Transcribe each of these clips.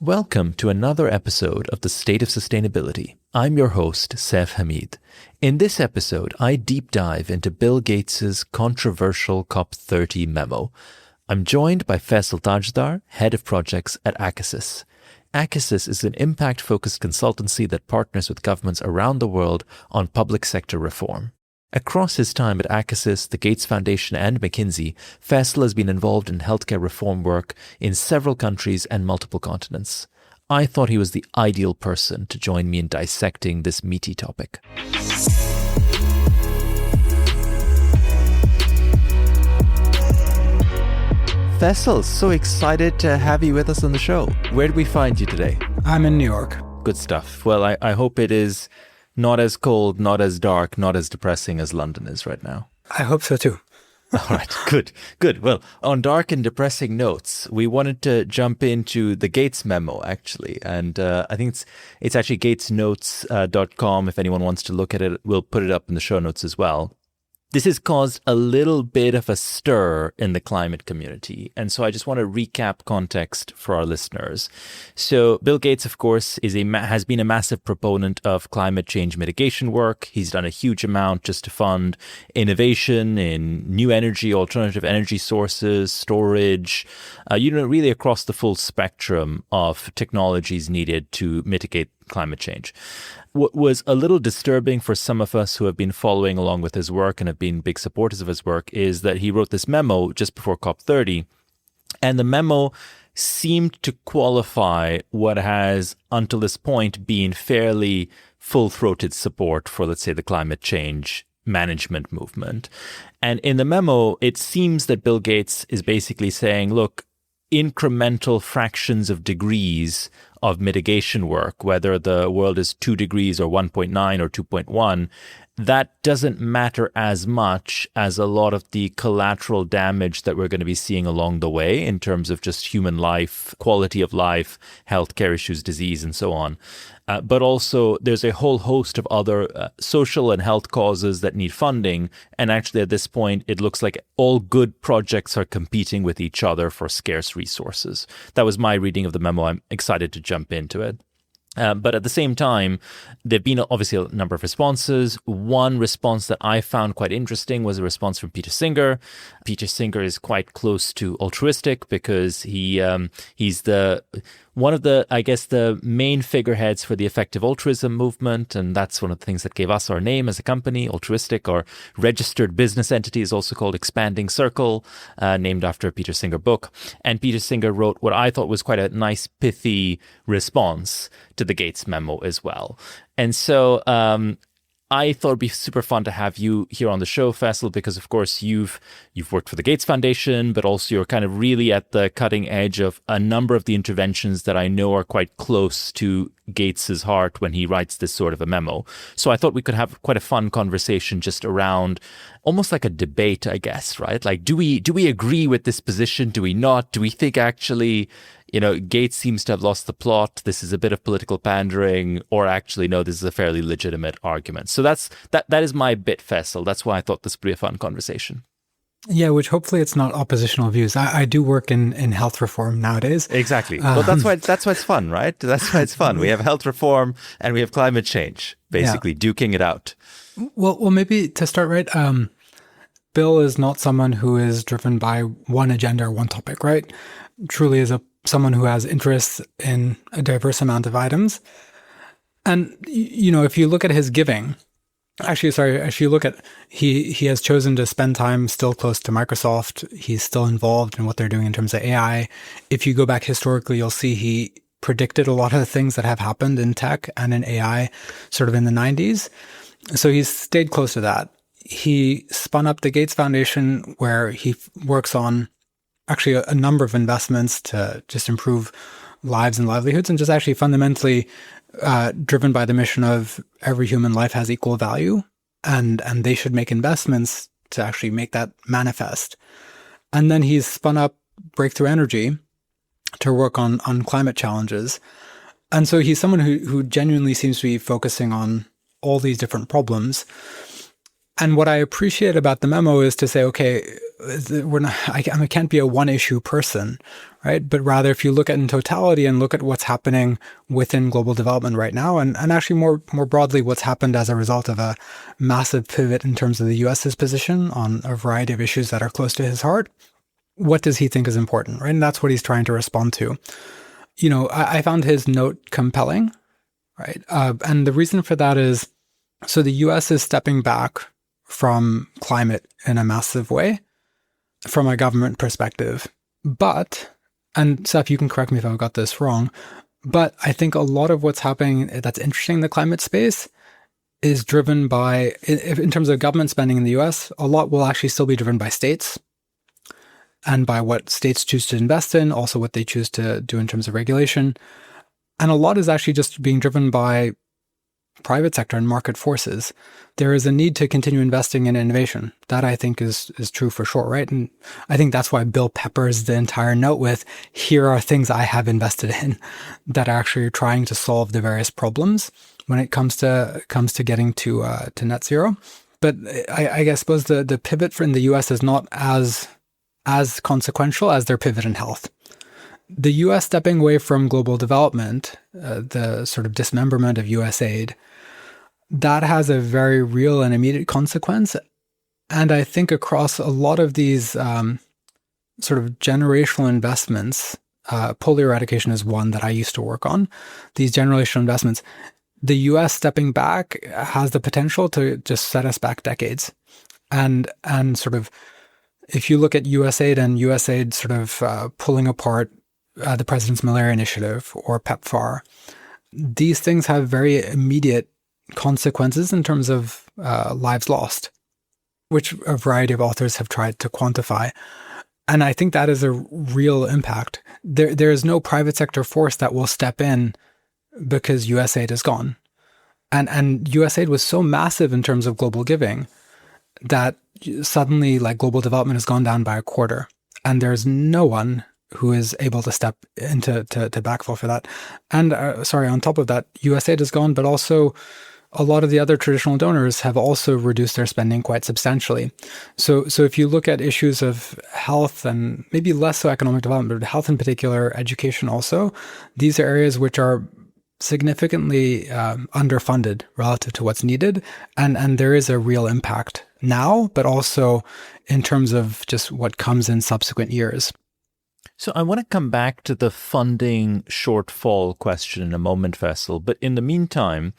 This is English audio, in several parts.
Welcome to another episode of The State of Sustainability. I'm your host, Saif Hameed. In this episode, I deep dive into Bill Gates's controversial COP30 memo. I'm joined by Faisal Tajdar, Head of Projects at Acasus. Acasus is an impact-focused consultancy that partners with governments around the world on public sector reform. Across his time at Acasus, the Gates Foundation and Mackenzie, Faisal has been involved in healthcare reform work in several countries and multiple continents. I thought he was the ideal person to join me in dissecting this meaty topic. Faisal, so excited to have you with us on the show. Where did we find you today? I'm in New York. Good stuff. Well, I hope it is not as cold, not as dark, not as depressing as London is right now. I hope so too. All right, good. Well, on dark and depressing notes, we wanted to jump into the Gates memo, actually. And I think it's actually gatesnotes.com. If anyone wants to look at it, we'll put it up in the show notes as well. This has caused a little bit of a stir in the climate community. And so I just want to recap context for our listeners. So Bill Gates, of course, has been a massive proponent of climate change mitigation work. He's done a huge amount just to fund innovation in new energy, alternative energy sources, storage, really across the full spectrum of technologies needed to mitigate climate change. What was a little disturbing for some of us who have been following along with his work and have been big supporters of his work is that he wrote this memo just before COP30, and the memo seemed to qualify what has, until this point, been fairly full-throated support for, let's say, the climate change management movement. And in the memo, it seems that Bill Gates is basically saying, look, incremental fractions of degrees of mitigation work, whether the world is 2 degrees or 1.9 or 2.1, that doesn't matter as much as a lot of the collateral damage that we're going to be seeing along the way in terms of just human life, quality of life, healthcare issues, disease, and so on. But also there's a whole host of other social and health causes that need funding. And actually at this point, it looks like all good projects are competing with each other for scarce resources. That was my reading of the memo. I'm excited to jump into it. But at the same time, there have been obviously a number of responses. One response that I found quite interesting was a response from Peter Singer. Peter Singer is quite close to altruistic because he's one of the main figureheads for the effective altruism movement. And that's one of the things that gave us our name as a company. Altruistic, our registered business entity, is also called Expanding Circle, named after a Peter Singer book. And Peter Singer wrote what I thought was quite a nice, pithy response to the Gates memo as well. And so I thought it'd be super fun to have you here on the show, Faisal, because of course you've worked for the Gates Foundation, but also you're kind of really at the cutting edge of a number of the interventions that I know are quite close to Gates's heart when he writes this sort of a memo. So I thought we could have quite a fun conversation just around almost like a debate, I guess, right? Like, do we agree with this position? Do we not? Do we think actually, Gates seems to have lost the plot. This is a bit of political pandering, or actually, no, this is a fairly legitimate argument. So that is my bit, Faisal. That's why I thought this would be a fun conversation. Yeah, which hopefully it's not oppositional views. I do work in health reform nowadays. Exactly. Well, that's why it's fun, right? That's why it's fun. We have health reform and we have climate change, basically duking it out. Well, maybe to start right, Bill is not someone who is driven by one agenda or one topic, right? Truly is someone who has interests in a diverse amount of items. And, if you look at his giving, if you look at, he has chosen to spend time still close to Microsoft. He's still involved in what they're doing in terms of AI. If you go back historically, you'll see he predicted a lot of the things that have happened in tech and in AI sort of in the 90s. So he's stayed close to that. He spun up the Gates Foundation, where he works on actually a number of investments to just improve lives and livelihoods, and just actually fundamentally driven by the mission of every human life has equal value, and they should make investments to actually make that manifest. And then he's spun up Breakthrough Energy to work on climate challenges. And so he's someone who genuinely seems to be focusing on all these different problems. And what I appreciate about the memo is to say, okay, I can't be a one issue person, right? But rather, if you look at in totality and look at what's happening within global development right now, and actually more broadly, what's happened as a result of a massive pivot in terms of the US's position on a variety of issues that are close to his heart, what does he think is important, right? And that's what he's trying to respond to. I found his note compelling, right? And the reason for that is, so the US is stepping back from climate in a massive way from a government perspective. But, and Saif, you can correct me if I've got this wrong, but I think a lot of what's happening that's interesting in the climate space is driven by, in terms of government spending in the US, a lot will actually still be driven by states and by what states choose to invest in, also what they choose to do in terms of regulation. And a lot is actually just being driven by private sector and market forces. There is a need to continue investing in innovation. That I think is true for sure, right? And I think that's why Bill peppers the entire note with, here are things I have invested in that are actually trying to solve the various problems when it comes to getting to net zero. But I suppose the pivot in the US is not as consequential as their pivot in health. The US stepping away from global development, the sort of dismemberment of US aid, that has a very real and immediate consequence. And I think across a lot of these sort of generational investments, polio eradication is one that I used to work on, these generational investments, the US stepping back has the potential to just set us back decades. And sort of, if you look at USAID and USAID sort of pulling apart the President's Malaria Initiative or PEPFAR, these things have very immediate consequences in terms of lives lost, which a variety of authors have tried to quantify. And I think that is a real impact. There is no private sector force that will step in because USAID is gone. And USAID was so massive in terms of global giving that suddenly like global development has gone down by a quarter. And there's no one who is able to step into to backfill for that. And on top of that, USAID is gone, but also a lot of the other traditional donors have also reduced their spending quite substantially. So if you look at issues of health and maybe less so economic development, but health in particular, education also, these are areas which are significantly underfunded relative to what's needed. And there is a real impact now, but also in terms of just what comes in subsequent years. So I want to come back to the funding shortfall question in a moment, Faisal. But in the meantime,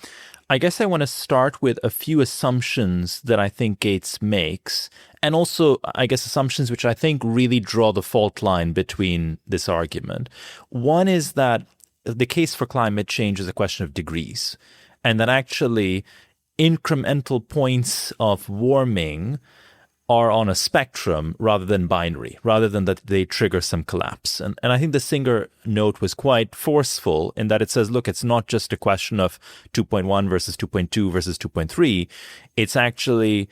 I guess I want to start with a few assumptions that I think Gates makes, and also, I guess, assumptions which I think really draw the fault line between this argument. One is that the case for climate change is a question of degrees, and that actually incremental points of warming are on a spectrum rather than binary, rather than that they trigger some collapse. And I think the Singer note was quite forceful in that it says, look, it's not just a question of 2.1 versus 2.2 versus 2.3. It's actually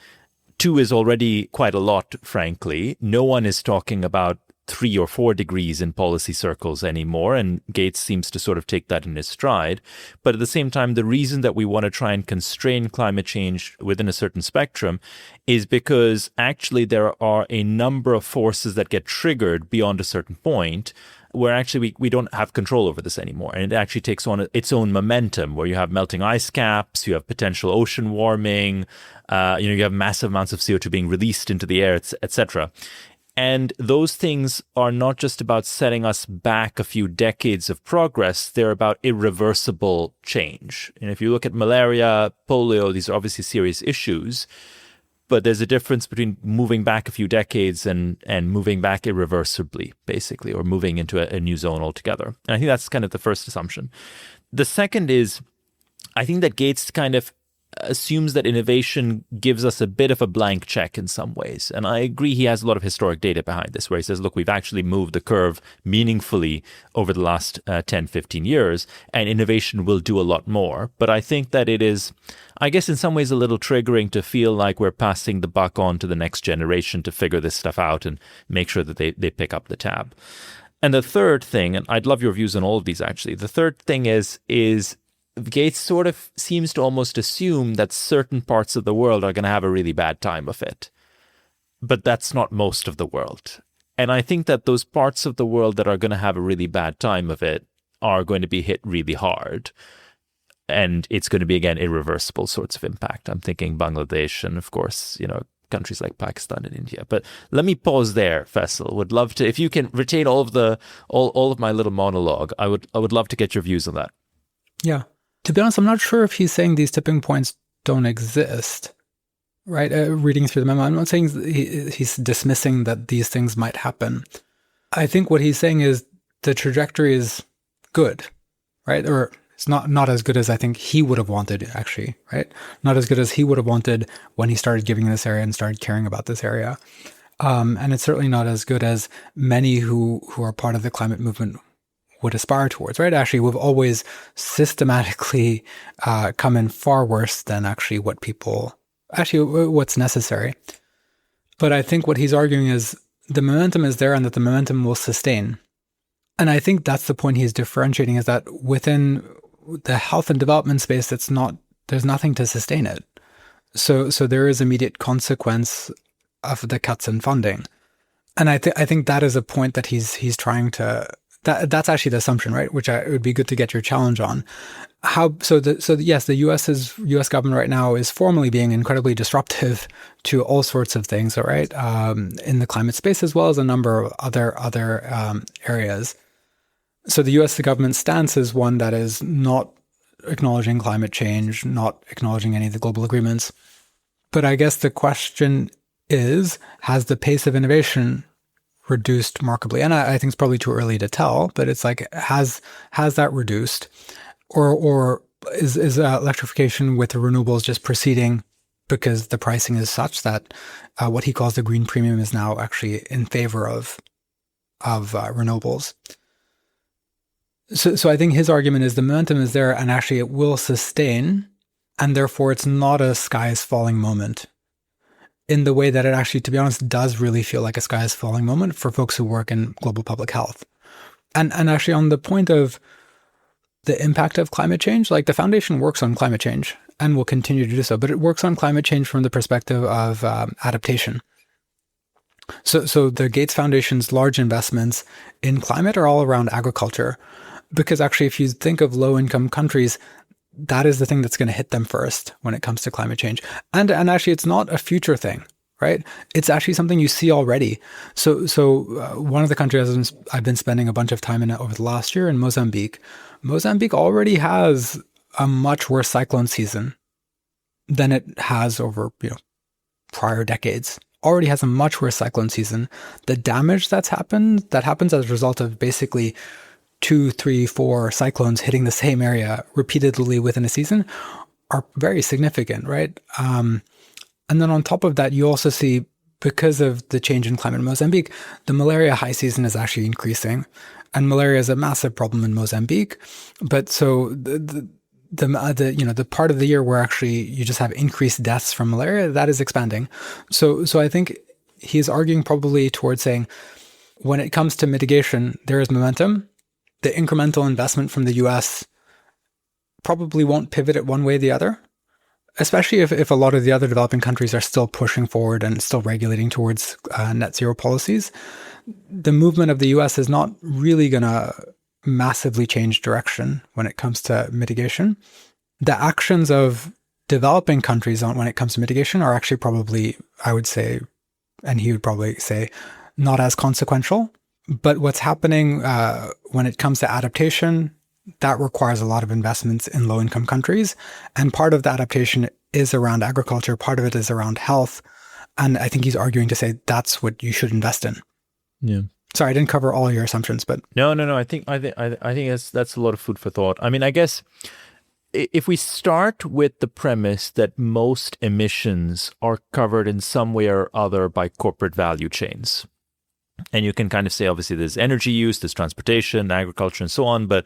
2 is already quite a lot, frankly. No one is talking about 3 or 4 degrees in policy circles anymore, and Gates seems to sort of take that in his stride. But at the same time, the reason that we want to try and constrain climate change within a certain spectrum is because actually there are a number of forces that get triggered beyond a certain point where actually we don't have control over this anymore. And it actually takes on its own momentum, where you have melting ice caps, you have potential ocean warming, you have massive amounts of CO2 being released into the air, etc. And those things are not just about setting us back a few decades of progress, they're about irreversible change. And if you look at malaria, polio, these are obviously serious issues, but there's a difference between moving back a few decades and moving back irreversibly, basically, or moving into a new zone altogether. And I think that's kind of the first assumption. The second is, I think that Gates kind of assumes that innovation gives us a bit of a blank check in some ways. And I agree he has a lot of historic data behind this, where he says, look, we've actually moved the curve meaningfully over the last 10, 15 years, and innovation will do a lot more. But I think that it is, I guess in some ways, a little triggering to feel like we're passing the buck on to the next generation to figure this stuff out and make sure that they pick up the tab. And the third thing, and I'd love your views on all of these actually, the third thing is Gates sort of seems to almost assume that certain parts of the world are going to have a really bad time of it. But that's not most of the world. And I think that those parts of the world that are going to have a really bad time of it are going to be hit really hard. And it's going to be, again, irreversible sorts of impact. I'm thinking Bangladesh and, of course, countries like Pakistan and India. But let me pause there, Faisal. Would love to, if you can retain all of my little monologue, I would love to get your views on that. Yeah. To be honest, I'm not sure if he's saying these tipping points don't exist. Right? Reading through the memo, I'm not saying he's dismissing that these things might happen. I think what he's saying is the trajectory is good, right? Or it's not as good as I think he would have wanted, actually, right? Not as good as he would have wanted when he started giving this area and started caring about this area. And it's certainly not as good as many who are part of the climate movement would aspire towards, right? Actually, we've always systematically come in far worse than actually what's necessary. But I think what he's arguing is the momentum is there and that the momentum will sustain. And I think that's the point he's differentiating, is that within the health and development space, there's nothing to sustain it. So there is immediate consequence of the cuts in funding. And I think that is a point that he's trying to, that's actually the assumption, right? Which it would be good to get your challenge on. Yes, the U.S. government right now is formally being incredibly disruptive to all sorts of things, all right, in the climate space as well as a number of other areas. So the U.S. government stance is one that is not acknowledging climate change, not acknowledging any of the global agreements. But I guess the question is, has the pace of innovation reduced markedly? And I think it's probably too early to tell, but it's like, has that reduced? Or is electrification with the renewables just proceeding because the pricing is such that what he calls the green premium is now actually in favor of renewables? So I think his argument is the momentum is there and actually it will sustain, and therefore it's not a sky is falling moment in the way that it actually, to be honest, does really feel like a sky is falling moment for folks who work in global public health. And actually on the point of the impact of climate change, like the foundation works on climate change and will continue to do so, but it works on climate change from the perspective of adaptation. So the Gates Foundation's large investments in climate are all around agriculture, because actually if you think of low-income countries, that is the thing that's going to hit them first when it comes to climate change. And actually it's not a future thing, right? It's actually something you see already. So one of the countries I've been spending a bunch of time in over the last year in Mozambique. Mozambique already has a much worse cyclone season than it has over prior decades. Already has a much worse cyclone season. The damage that happens as a result of basically 2, 3, 4 cyclones hitting the same area repeatedly within a season are very significant, right? And then on top of that, you also see, because of the change in climate in Mozambique, the malaria high season is actually increasing. And malaria is a massive problem in Mozambique. But so the part of the year where actually you just have increased deaths from malaria, that is expanding. So I think he's arguing probably towards saying, when it comes to mitigation, there is momentum. The incremental investment from the US probably won't pivot it one way or the other, especially if a lot of the other developing countries are still pushing forward and still regulating towards net zero policies. The movement of the US is not really going to massively change direction when it comes to mitigation. The actions of developing countries when it comes to mitigation are actually probably, I would say, and he would probably say, not as consequential. But what's happening when it comes to adaptation, that requires a lot of investments in low-income countries. And part of the adaptation is around agriculture. Part of it is around health. And I think he's arguing to say that's what you should invest in. Yeah. Sorry, I didn't cover all your assumptions, but no. I think that's a lot of food for thought. I mean, I guess if we start with the premise that most emissions are covered in some way or other by corporate value chains, and you can kind of say, obviously, there's energy use, there's transportation, agriculture, and so on, but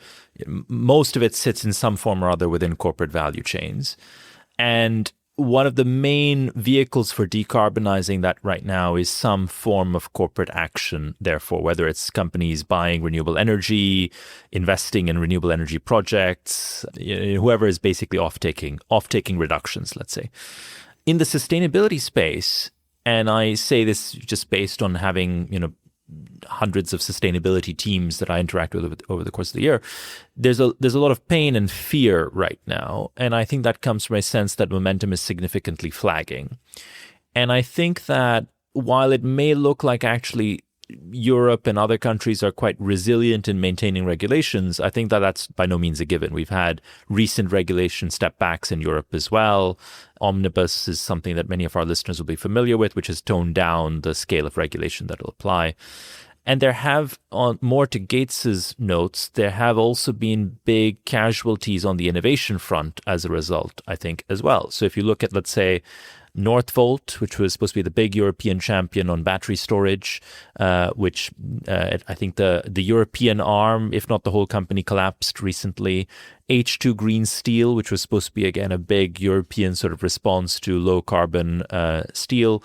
most of it sits in some form or other within corporate value chains. And one of the main vehicles for decarbonizing that right now is some form of corporate action. Therefore, whether it's companies buying renewable energy, investing in renewable energy projects, whoever is basically off-taking reductions, let's say. In the sustainability space, and I say this just based on having, hundreds of sustainability teams that I interact with over the course of the year, there's a lot of pain and fear right now. And I think that comes from a sense that momentum is significantly flagging. And I think that while it may look like actually Europe and other countries are quite resilient in maintaining regulations, I think that that's by no means a given. We've had recent regulation step backs in Europe as well. Omnibus is something that many of our listeners will be familiar with, which has toned down the scale of regulation that will apply. And there have, more to Gates's notes, there have also been big casualties on the innovation front as a result, I think, as well. So if you look at, let's say, Northvolt, which was supposed to be the big European champion on battery storage, which I think the European arm, if not the whole company, collapsed recently. H2 Green Steel, which was supposed to be, again, a big European sort of response to low carbon steel,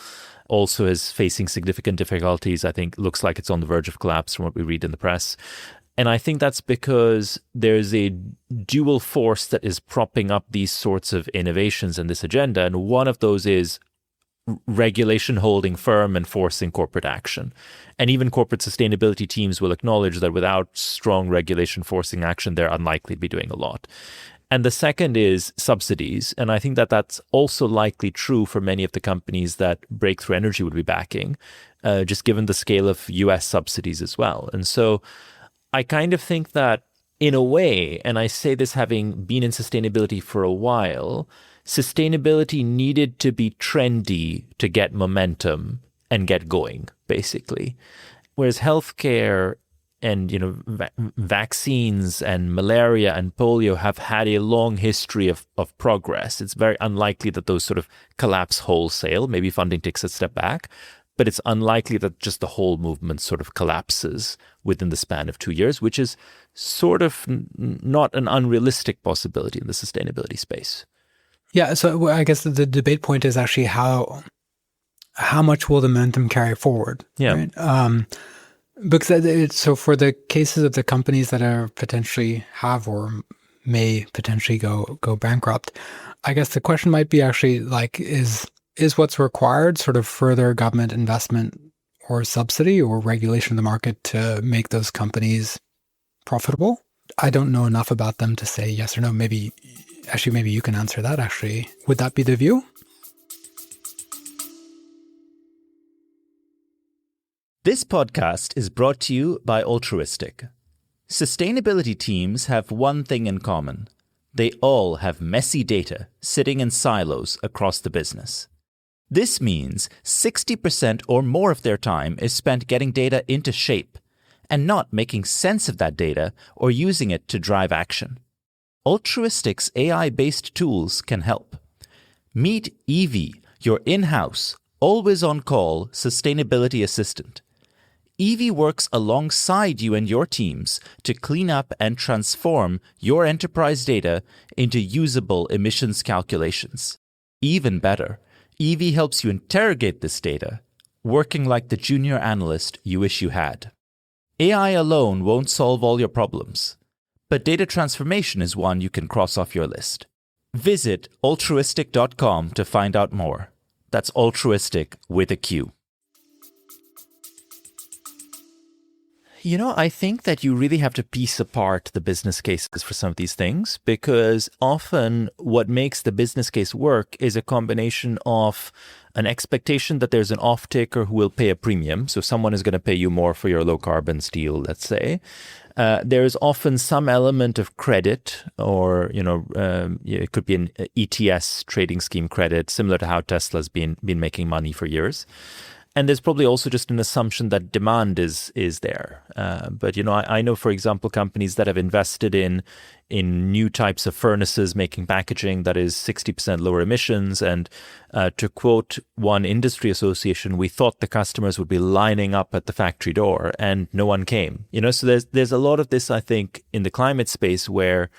also is facing significant difficulties. I think looks like it's on the verge of collapse from what we read in the press. And I think that's because there's a dual force that is propping up these sorts of innovations and this agenda. And one of those is regulation holding firm and forcing corporate action. And even corporate sustainability teams will acknowledge that without strong regulation forcing action, they're unlikely to be doing a lot. And the second is subsidies. And I think that that's also likely true for many of the companies that Breakthrough Energy would be backing, just given the scale of US subsidies as well. And so I kind of think that in a way, and I say this having been in sustainability for a while, sustainability needed to be trendy to get momentum and get going, basically. Whereas healthcare and vaccines and malaria and polio have had a long history of progress. It's very unlikely that those sort of collapse wholesale. Maybe funding takes a step back, but it's unlikely that just the whole movement sort of collapses within the span of 2 years, which is sort of not an unrealistic possibility in the sustainability space. Yeah, so I guess the debate point is actually how much will the momentum carry forward? Yeah. Right? Because so for the cases of the companies that are potentially have or may potentially go bankrupt, I guess the question might be actually like is what's required sort of further government investment or subsidy or regulation of the market to make those companies profitable? I don't know enough about them to say yes or no. Maybe you can answer that actually. Would that be the view? This podcast is brought to you by Altruistic. Sustainability teams have one thing in common. They all have messy data sitting in silos across the business. This means 60% or more of their time is spent getting data into shape and not making sense of that data or using it to drive action. Altruistic's AI-based tools can help. Meet Evie, your in-house, always-on-call sustainability assistant. Evie works alongside you and your teams to clean up and transform your enterprise data into usable emissions calculations. Even better, Evie helps you interrogate this data, working like the junior analyst you wish you had. AI alone won't solve all your problems, but data transformation is one you can cross off your list. Visit altruistic.com to find out more. That's altruistic with a Q. I think that you really have to piece apart the business cases for some of these things, because often what makes the business case work is a combination of an expectation that there's an off-taker who will pay a premium. So someone is going to pay you more for your low carbon steel, let's say. There's often some element of credit or, it could be an ETS trading scheme credit, similar to how Tesla's been making money for years. And there's probably also just an assumption that demand is there. But I know, for example, companies that have invested in new types of furnaces making packaging that is 60% lower emissions. And to quote one industry association, we thought the customers would be lining up at the factory door and no one came. So there's a lot of this, I think, in the climate space where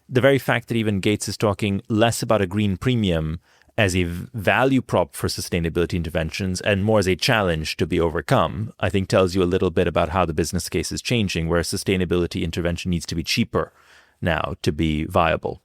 the very fact that even Gates is talking less about a green premium as a value prop for sustainability interventions and more as a challenge to be overcome, I think tells you a little bit about how the business case is changing, where sustainability intervention needs to be cheaper now to be viable.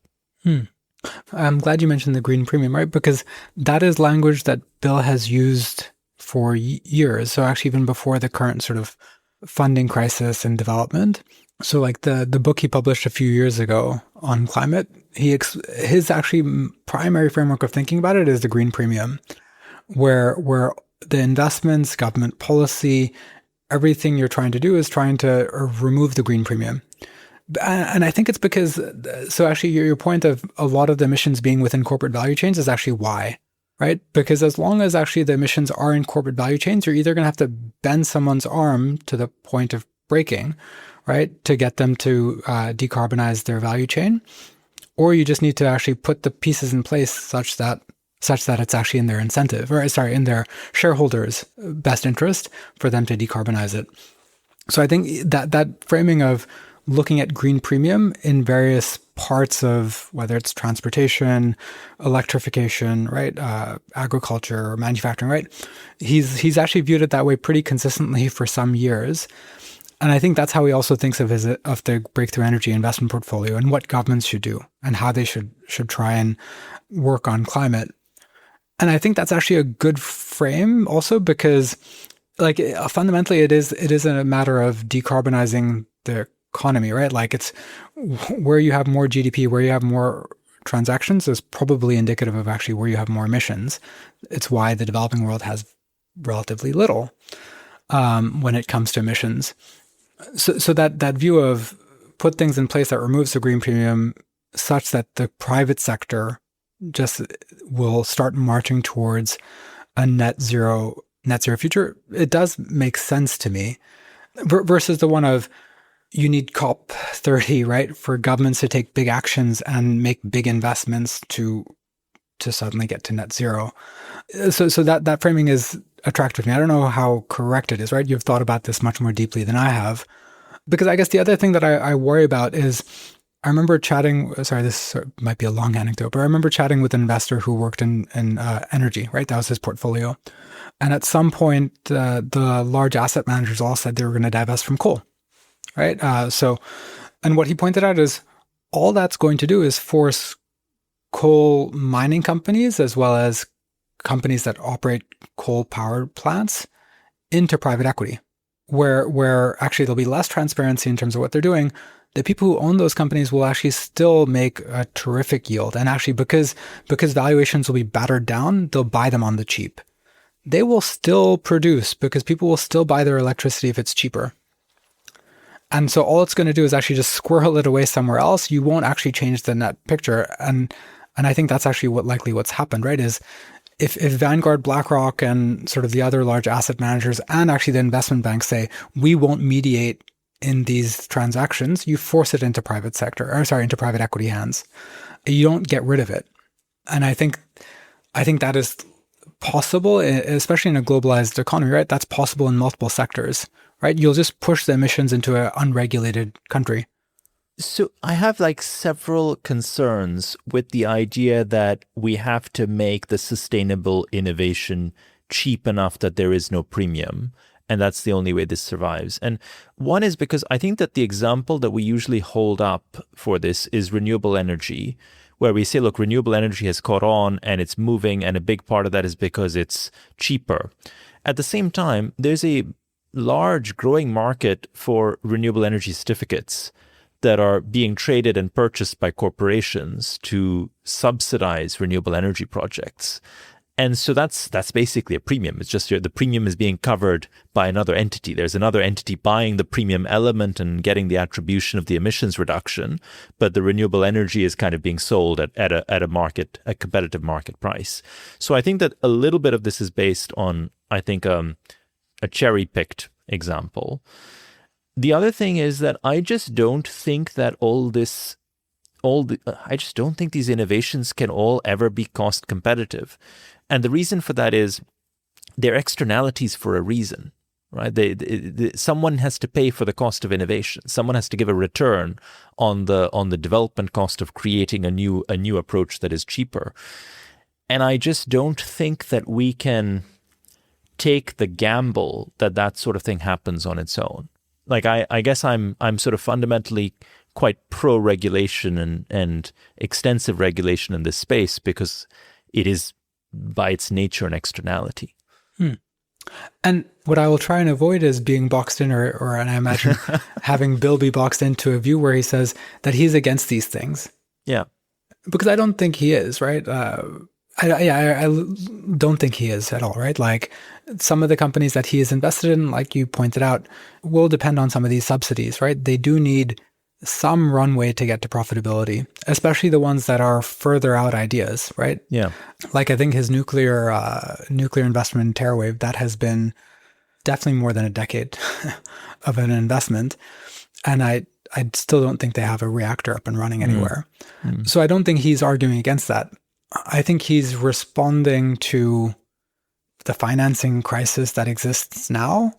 I'm glad you mentioned the green premium, right? Because that is language that Bill has used for years. So actually even before the current sort of funding crisis and development. So like the book he published a few years ago on climate, his actually primary framework of thinking about it is the green premium, where the investments, government policy, everything you're trying to do is trying to remove the green premium. And I think it's because, so actually your point of a lot of the emissions being within corporate value chains is actually why, right? Because as long as actually the emissions are in corporate value chains, you're either going to have to bend someone's arm to the point of breaking, right, to get them to decarbonize their value chain, or you just need to actually put the pieces in place such that it's actually in their incentive, or sorry, in their shareholders' best interest for them to decarbonize it. So I think that framing of looking at green premium in various parts of whether it's transportation, electrification, right, agriculture, or manufacturing, right, he's actually viewed it that way pretty consistently for some years. And I think that's how he also thinks of the breakthrough energy investment portfolio and what governments should do and how they should try and work on climate. And I think that's actually a good frame also because, like, fundamentally it is a matter of decarbonizing the economy, right? Like, it's where you have more GDP, where you have more transactions is probably indicative of actually where you have more emissions. It's why the developing world has relatively little when it comes to emissions. So that view of put things in place that removes the green premium such that the private sector just will start marching towards a net zero future, it does make sense to me, versus the one of you need COP30, right, for governments to take big actions and make big investments to suddenly get to net zero. So that framing is attractive to me. I don't know how correct it is, right? You've thought about this much more deeply than I have. Because I guess the other thing that I worry about is I remember chatting, sorry, this might be a long anecdote, but I remember chatting with an investor who worked in energy, right? That was his portfolio. And at some point, the large asset managers all said they were going to divest from coal, right? And what he pointed out is all that's going to do is force coal mining companies as well as companies that operate coal power plants into private equity, where actually there'll be less transparency in terms of what they're doing. The people who own those companies will actually still make a terrific yield. And actually, because valuations will be battered down, they'll buy them on the cheap. They will still produce because people will still buy their electricity if it's cheaper. And so all it's going to do is actually just squirrel it away somewhere else. You won't actually change the net picture. And I think that's actually what's happened, right? Is if Vanguard, BlackRock, and sort of the other large asset managers and actually the investment banks say, we won't mediate in these transactions, you force it into private equity hands. You don't get rid of it. And I think that is possible, especially in a globalized economy, right? That's possible in multiple sectors, right? You'll just push the emissions into an unregulated country. So I have several concerns with the idea that we have to make the sustainable innovation cheap enough that there is no premium. And that's the only way this survives. And one is because I think that the example that we usually hold up for this is renewable energy, where we say, look, renewable energy has caught on and it's moving, and a big part of that is because it's cheaper. At the same time, there's a large growing market for renewable energy certificates that are being traded and purchased by corporations to subsidize renewable energy projects. And so that's basically a premium. It's just the premium is being covered by another entity. There's another entity buying the premium element and getting the attribution of the emissions reduction, but the renewable energy is kind of being sold at a competitive market price. So I think that a little bit of this is based on, I think, a cherry-picked example. The other thing is that I just don't think that I just don't think these innovations can all ever be cost competitive. And the reason for that is they're externalities for a reason, right? Someone has to pay for the cost of innovation. Someone has to give a return on the development cost of creating a new approach that is cheaper. And I just don't think that we can take the gamble that that sort of thing happens on its own. Like I guess I'm sort of fundamentally quite pro-regulation and extensive regulation in this space because it is by its nature an externality. And what I will try and avoid is being boxed in, or and I imagine having Bill be boxed into a view where he says that he's against these things. Yeah. Because I don't think he is, right? I don't think he is at all, right? Like some of the companies that he is invested in, like you pointed out, will depend on some of these subsidies, right? They do need some runway to get to profitability, especially the ones that are further out ideas, right? Yeah. Like I think his nuclear investment in TerraWave, that has been definitely more than a decade of an investment. And I still don't think they have a reactor up and running anywhere. So I don't think he's arguing against that. I think he's responding to the financing crisis that exists now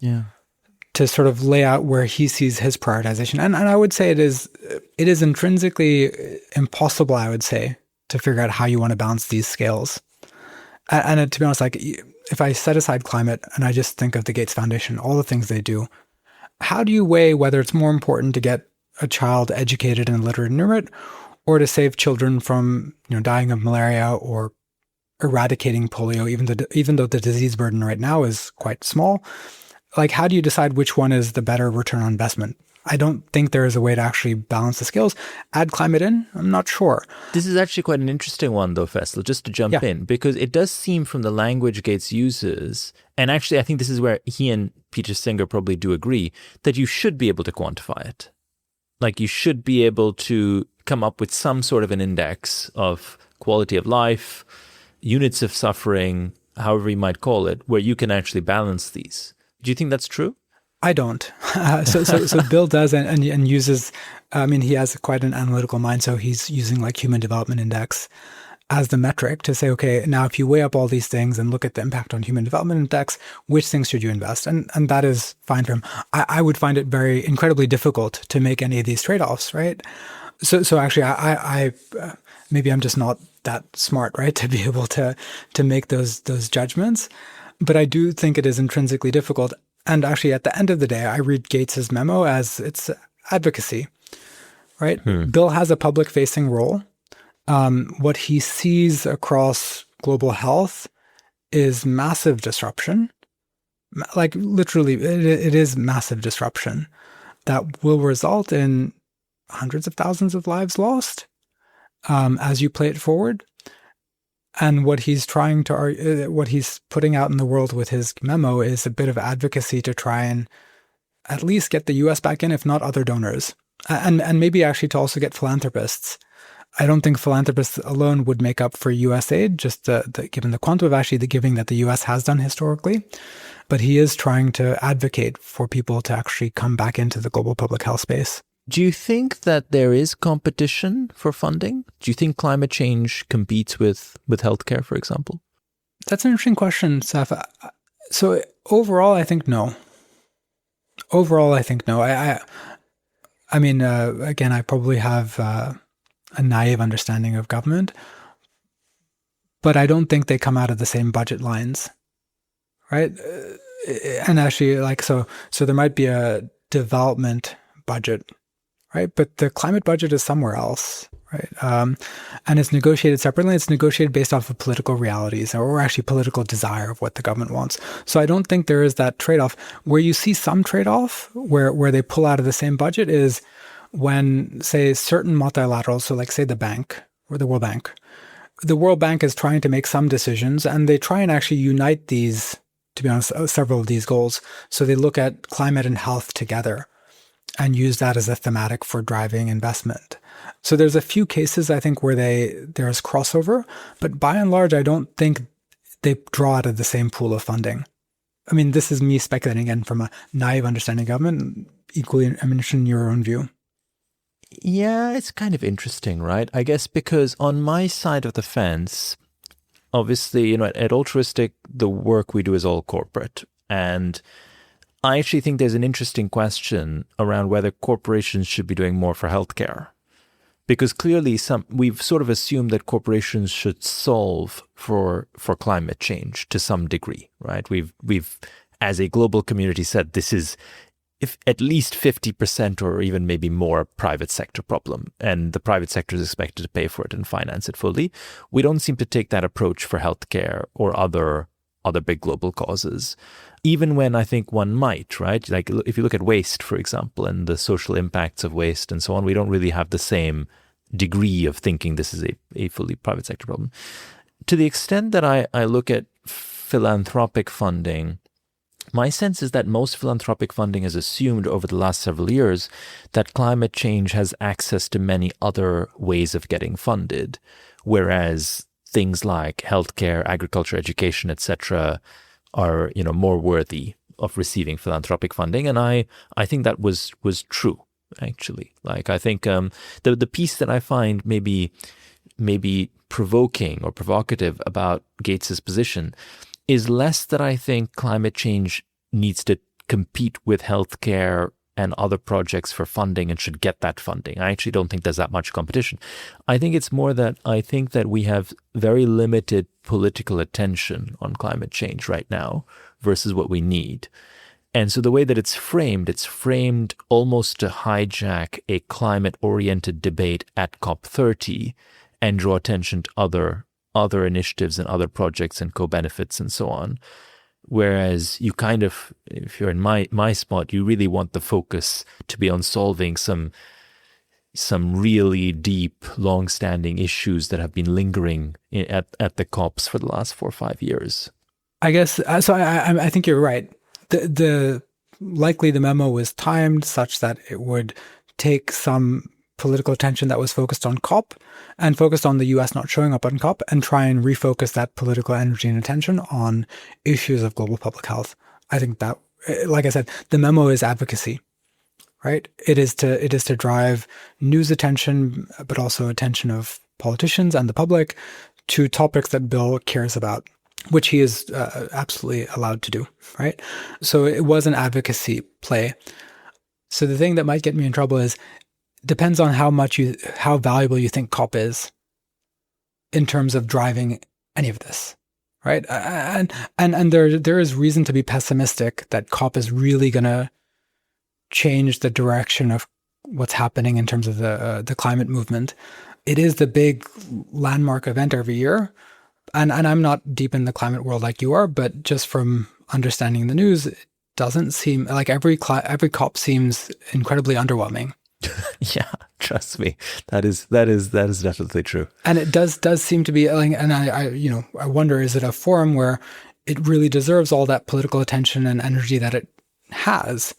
to sort of lay out where he sees his prioritization. And I would say it is intrinsically impossible, I would say, to figure out how you want to balance these scales. And to be honest, like if I set aside climate and I just think of the Gates Foundation, all the things they do, how do you weigh whether it's more important to get a child educated and literate and numerate, or to save children from dying of malaria or eradicating polio, even though the disease burden right now is quite small? Like, how do you decide which one is the better return on investment? I don't think there is a way to actually balance the scales. Add climate in? I'm not sure. This is actually quite an interesting one, though, Faisal, just to jump in, because it does seem from the language Gates uses, and actually I think this is where he and Peter Singer probably do agree, that you should be able to quantify it. Like you should be able to come up with some sort of an index of quality of life, units of suffering, however you might call it, where you can actually balance these. Do you think that's true? I don't. So Bill does and uses, I mean, he has quite an analytical mind. So he's using like Human Development Index as the metric to say, okay, now if you weigh up all these things and look at the impact on Human Development Index, which things should you invest? And that is fine for him. I would find it incredibly difficult to make any of these trade-offs, right? So actually, I maybe I'm just not that smart, right, to be able to make those judgments. But I do think it is intrinsically difficult. And actually, at the end of the day, I read Gates's memo as it's advocacy, right? Bill has a public-facing role. What he sees across global health is massive disruption. Like literally, it is massive disruption that will result in hundreds of thousands of lives lost as you play it forward. And what he's what he's putting out in the world with his memo is a bit of advocacy to try and at least get the US back in, if not other donors, and maybe actually to also get philanthropists. I don't think philanthropists alone would make up for US aid, just given the quantum of actually the giving that the US has done historically. But he is trying to advocate for people to actually come back into the global public health space. Do you think that there is competition for funding? Do you think climate change competes with healthcare, for example? That's an interesting question, Saif. So overall, I think no. I mean, again, I probably have a naive understanding of government, but I don't think they come out of the same budget lines, right? And actually, like, so there might be a development budget, right? But the climate budget is somewhere else, right? And it's negotiated separately. It's negotiated based off of political realities or actually political desire of what the government wants. So I don't think there is that trade-off. Where you see some trade-off, where they pull out of the same budget, is when, say, certain multilaterals, so like, say, the bank or the World Bank. The World Bank is trying to make some decisions, and they try and actually unite these, to be honest, several of these goals. So they look at climate and health together and use that as a thematic for driving investment. So there's a few cases, I think, where there's crossover, but by and large, I don't think they draw out of the same pool of funding. I mean, this is me speculating again from a naive understanding of government, equally, I'm interested in your own view. Yeah, it's kind of interesting, right? I guess because on my side of the fence, obviously, at Altruistic, the work we do is all corporate. And I actually think there's an interesting question around whether corporations should be doing more for healthcare. Because clearly we've sort of assumed that corporations should solve for climate change to some degree, right? We've as a global community said this is if at least 50% or even maybe more private sector problem, and the private sector is expected to pay for it and finance it fully. We don't seem to take that approach for healthcare or other big global causes, even when I think one might, right? Like if you look at waste, for example, and the social impacts of waste and so on, we don't really have the same degree of thinking this is a fully private sector problem. To the extent that I look at philanthropic funding, my sense is that most philanthropic funding has assumed over the last several years that climate change has access to many other ways of getting funded, whereas things like healthcare, agriculture, education, etc., are more worthy of receiving philanthropic funding, and I think that was true actually. Like I think the piece that I find maybe provoking or provocative about Gates's position is less that I think climate change needs to compete with healthcare and other projects for funding and should get that funding. I actually don't think there's that much competition. I think it's more that I think that we have very limited political attention on climate change right now versus what we need. And so the way that it's framed almost to hijack a climate-oriented debate at COP30 and draw attention to other initiatives and other projects and co-benefits and so on. Whereas you kind of, if you're in my spot, you really want the focus to be on solving some really deep, long-standing issues that have been lingering at the COPs for the last 4 or 5 years. I guess, so I think you're right. Likely the memo was timed such that it would take some political attention that was focused on COP and focused on the US not showing up on COP and try and refocus that political energy and attention on issues of global public health. I think that, like I said, the memo is advocacy, right? It is to drive news attention, but also attention of politicians and the public to topics that Bill cares about, which he is absolutely allowed to do, right? So it was an advocacy play. So the thing that might get me in trouble is depends on how valuable you think COP is in terms of driving any of this, right? And there is reason to be pessimistic that COP is really going to change the direction of what's happening in terms of the climate movement. It is the big landmark event every year. And I'm not deep in the climate world like you are, but just from understanding the news, it doesn't seem like every COP seems incredibly underwhelming. Yeah, trust me, that is definitely true. And it does seem to be, and I wonder, is it a forum where it really deserves all that political attention and energy that it has,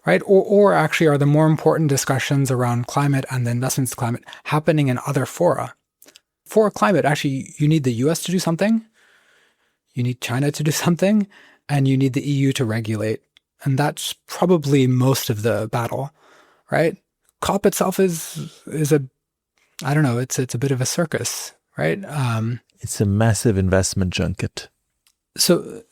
right? Or actually, are the more important discussions around climate and the investments in climate happening in other fora? For climate, actually, you need the US to do something, you need China to do something, and you need the EU to regulate. And that's probably most of the battle, right? COP itself is I don't know, it's a bit of a circus, right? It's a massive investment junket. So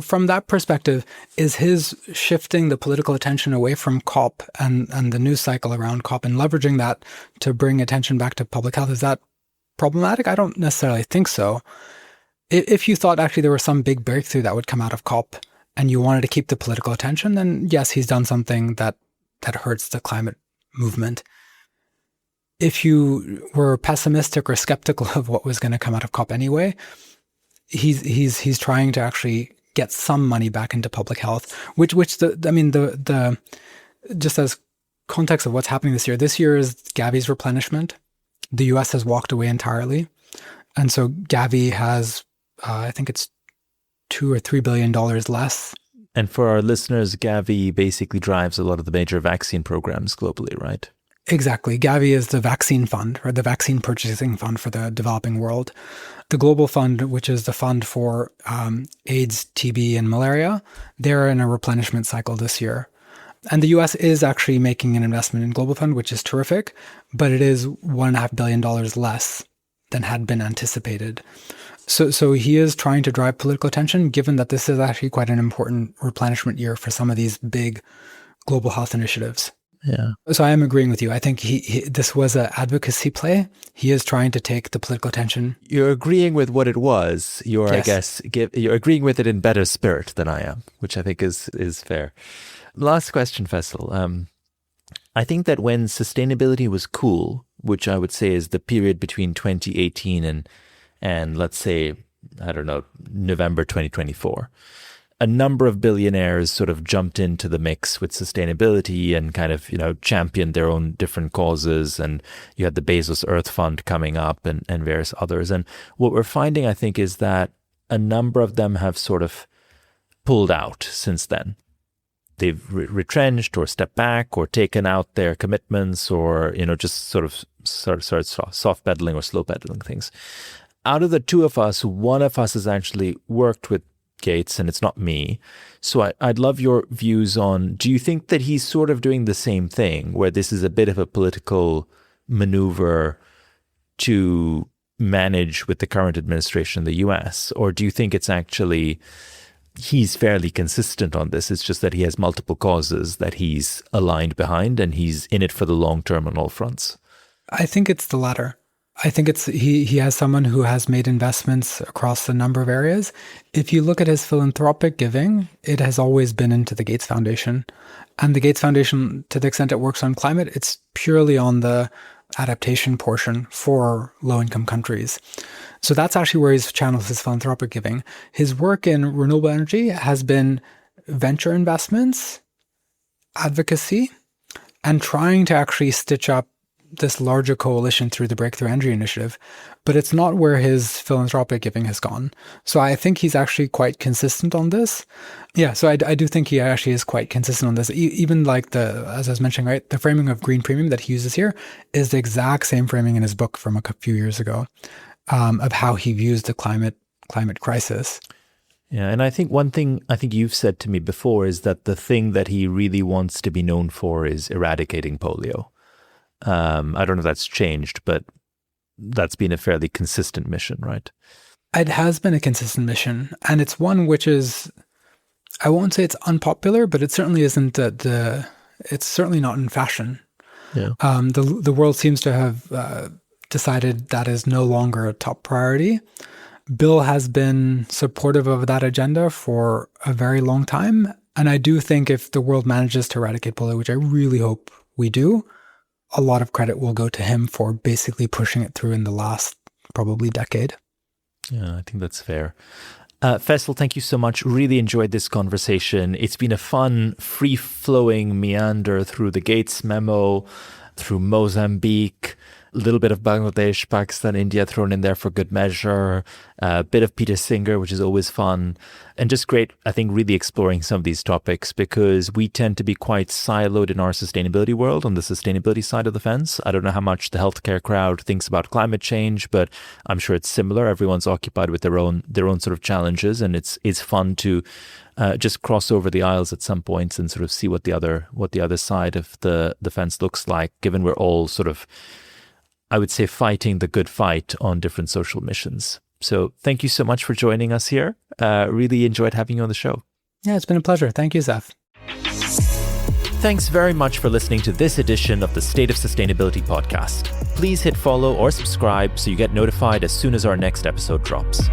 from that perspective, is his shifting the political attention away from COP and the news cycle around COP and leveraging that to bring attention back to public health, is that problematic? I don't necessarily think so. If you thought actually there was some big breakthrough that would come out of COP and you wanted to keep the political attention, then yes, he's done something that hurts the climate movement. If you were pessimistic or skeptical of what was going to come out of COP anyway, he's trying to actually get some money back into public health, which the just as context of what's happening this year. This year is Gavi's replenishment. The US has walked away entirely, and so Gavi has I think it's $2 or $3 billion less. And for our listeners, Gavi basically drives a lot of the major vaccine programs globally, right? Exactly. Gavi is the vaccine fund, or the vaccine purchasing fund for the developing world. The Global Fund, which is the fund for AIDS, TB, and malaria, they're in a replenishment cycle this year. And the US is actually making an investment in Global Fund, which is terrific, but it is $1.5 billion less than had been anticipated. So he is trying to drive political attention, given that this is actually quite an important replenishment year for some of these big global health initiatives. Yeah. So I am agreeing with you. I think this was an advocacy play. He is trying to take the political attention. You're agreeing with what it was. You're, Yes. I guess, you're agreeing with it in better spirit than I am, which I think is fair. Last question, Faisal. I think that when sustainability was cool, which I would say is the period between 2018 and let's say, I don't know, November 2024, a number of billionaires sort of jumped into the mix with sustainability and kind of, championed their own different causes. And you had the Bezos Earth Fund coming up and various others. And what we're finding, I think, is that a number of them have sort of pulled out since then. They've retrenched or stepped back or taken out their commitments or, just sort of soft pedaling or slow pedaling things. Out of the two of us, one of us has actually worked with Gates, and it's not me. So I'd love your views on, do you think that he's sort of doing the same thing, where this is a bit of a political maneuver to manage with the current administration in the US? Or do you think it's actually, he's fairly consistent on this? It's just that he has multiple causes that he's aligned behind and he's in it for the long term on all fronts? I think it's the latter. I think it's he has someone who has made investments across a number of areas. If you look at his philanthropic giving, it has always been into the Gates Foundation. And the Gates Foundation, to the extent it works on climate, it's purely on the adaptation portion for low-income countries. So that's actually where he's channeled his philanthropic giving. His work in renewable energy has been venture investments, advocacy, and trying to actually stitch up this larger coalition through the Breakthrough Energy Initiative, but it's not where his philanthropic giving has gone. So I think he's actually quite consistent on this. Yeah, so I do think he actually is quite consistent on this. Even like as I was mentioning, right, the framing of green premium that he uses here is the exact same framing in his book from a few years ago of how he views the climate crisis. Yeah, and I think one thing I think you've said to me before is that the thing that he really wants to be known for is eradicating polio. I don't know if that's changed, but that's been a fairly consistent mission, right? It has been a consistent mission, and it's one which is, I won't say it's unpopular, but it certainly isn't it's certainly not in fashion. Yeah. The world seems to have decided that is no longer a top priority. Bill has been supportive of that agenda for a very long time, and I do think if the world manages to eradicate polio, which I really hope we do, a lot of credit will go to him for basically pushing it through in the last probably decade. Yeah, I think that's fair. Faisal, thank you so much. Really enjoyed this conversation. It's been a fun, free-flowing meander through the Gates Memo, through Mozambique, a little bit of Bangladesh, Pakistan, India thrown in there for good measure, a bit of Peter Singer, which is always fun, and just great, I think, really exploring some of these topics because we tend to be quite siloed in our sustainability world on the sustainability side of the fence. I don't know how much the healthcare crowd thinks about climate change, but I'm sure it's similar. Everyone's occupied with their own sort of challenges, and it's fun to just cross over the aisles at some points and sort of see what the other side of the fence looks like, given we're all sort of, I would say, fighting the good fight on different social missions. So thank you so much for joining us here. Really enjoyed having you on the show. Yeah, it's been a pleasure. Thank you, Saif. Thanks very much for listening to this edition of the State of Sustainability podcast. Please hit follow or subscribe so you get notified as soon as our next episode drops.